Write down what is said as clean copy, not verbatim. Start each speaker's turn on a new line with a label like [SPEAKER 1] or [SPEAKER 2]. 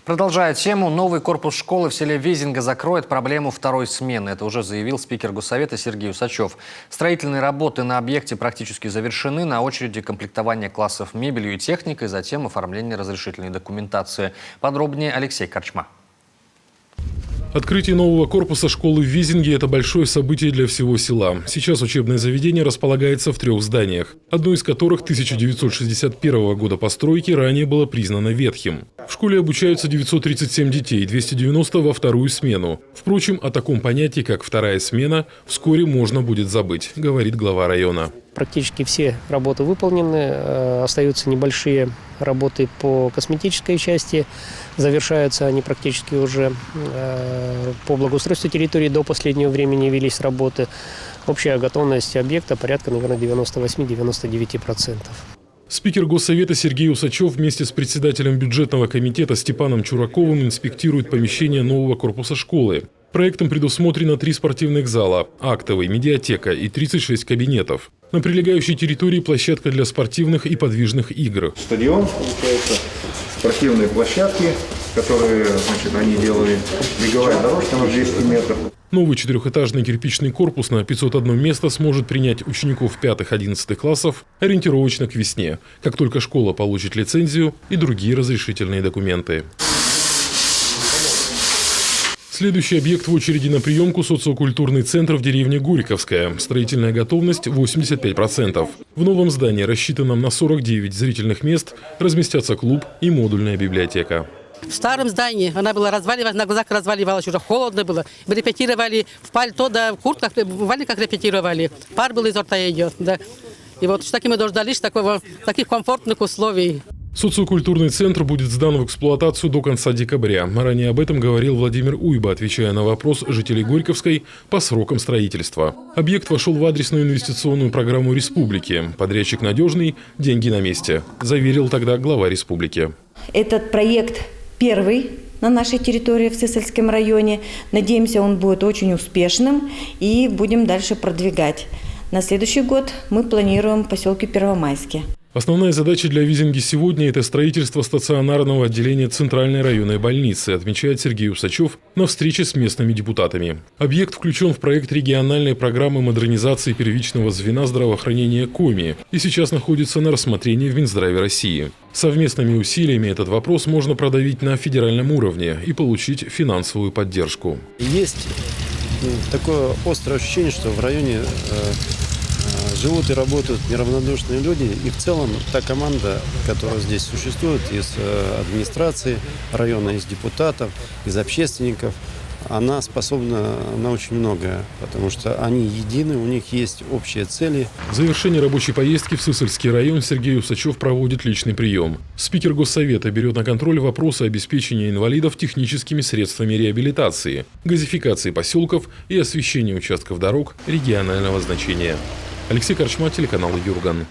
[SPEAKER 1] Продолжая тему, новый корпус школы в селе Визинга закроет проблему второй смены. Это уже заявил спикер Госсовета Сергей Усачев. Строительные работы на объекте практически завершены. На очереди комплектование классов мебелью и техникой, затем оформление разрешительной документации. Подробнее Алексей Корчма.
[SPEAKER 2] Открытие нового корпуса школы в Визинге – это большое событие для всего села. Сейчас учебное заведение располагается в 3 зданиях, одно из которых 1961 года постройки ранее было признано ветхим. В школе обучаются 937 детей, 290 во вторую смену. Впрочем, о таком понятии, как вторая смена, вскоре можно будет забыть, говорит глава района.
[SPEAKER 3] Практически все работы выполнены, остаются небольшие работы по косметической части, завершаются они практически уже по благоустройству территории, до последнего времени велись работы. Общая готовность объекта порядка, наверное, 98-99%.
[SPEAKER 2] Спикер Госсовета Сергей Усачев вместе с председателем бюджетного комитета Степаном Чураковым инспектирует помещение нового корпуса школы. Проектом предусмотрено 3 спортивных зала, актовый, медиатека и 36 кабинетов. На прилегающей территории площадка для спортивных и подвижных игр.
[SPEAKER 4] Стадион, получается, спортивные площадки, которые, они делали, беговая дорожка на 200 метров.
[SPEAKER 2] Новый 4-этажный кирпичный корпус на 501 место сможет принять учеников 5-11 классов ориентировочно к весне, как только школа получит лицензию и другие разрешительные документы. Следующий объект в очереди на приемку – социокультурный центр в деревне Горьковская. Строительная готовность – 85%. В новом здании, рассчитанном на 49 зрительных мест, разместятся клуб и модульная библиотека.
[SPEAKER 5] В старом здании она была разваливалась, на глазах разваливалась, уже холодно было. Мы репетировали в пальто, да, в куртках, в валенках репетировали. Пар был изо рта идет, да. И вот так мы дождались таких комфортных условий.
[SPEAKER 2] Социокультурный центр будет сдан в эксплуатацию до конца декабря. Ранее об этом говорил Владимир Уйба, отвечая на вопрос жителей Горьковской по срокам строительства. Объект вошел в адресную инвестиционную программу республики. Подрядчик надежный, деньги на месте, заверил тогда глава республики.
[SPEAKER 6] Этот проект первый на нашей территории в Сысольском районе. Надеемся, он будет очень успешным и будем дальше продвигать. На следующий год мы планируем в поселке Первомайске.
[SPEAKER 2] Основная задача для Визинги сегодня – это строительство стационарного отделения Центральной районной больницы, отмечает Сергей Усачев на встрече с местными депутатами. Объект включен в проект региональной программы модернизации первичного звена здравоохранения КОМИ и сейчас находится на рассмотрении в Минздраве России. Совместными усилиями этот вопрос можно продавить на федеральном уровне и получить финансовую поддержку.
[SPEAKER 7] Есть такое острое ощущение, что в районе живут и работают неравнодушные люди, и в целом та команда, которая здесь существует, из администрации района, из депутатов, из общественников, она способна на очень многое, потому что они едины, у них есть общие цели.
[SPEAKER 2] В завершении рабочей поездки в Сысольский район Сергей Усачев проводит личный прием. Спикер Госсовета берет на контроль вопросы обеспечения инвалидов техническими средствами реабилитации, газификации поселков и освещения участков дорог регионального значения. Алексей Корчма, телеканал Юрган.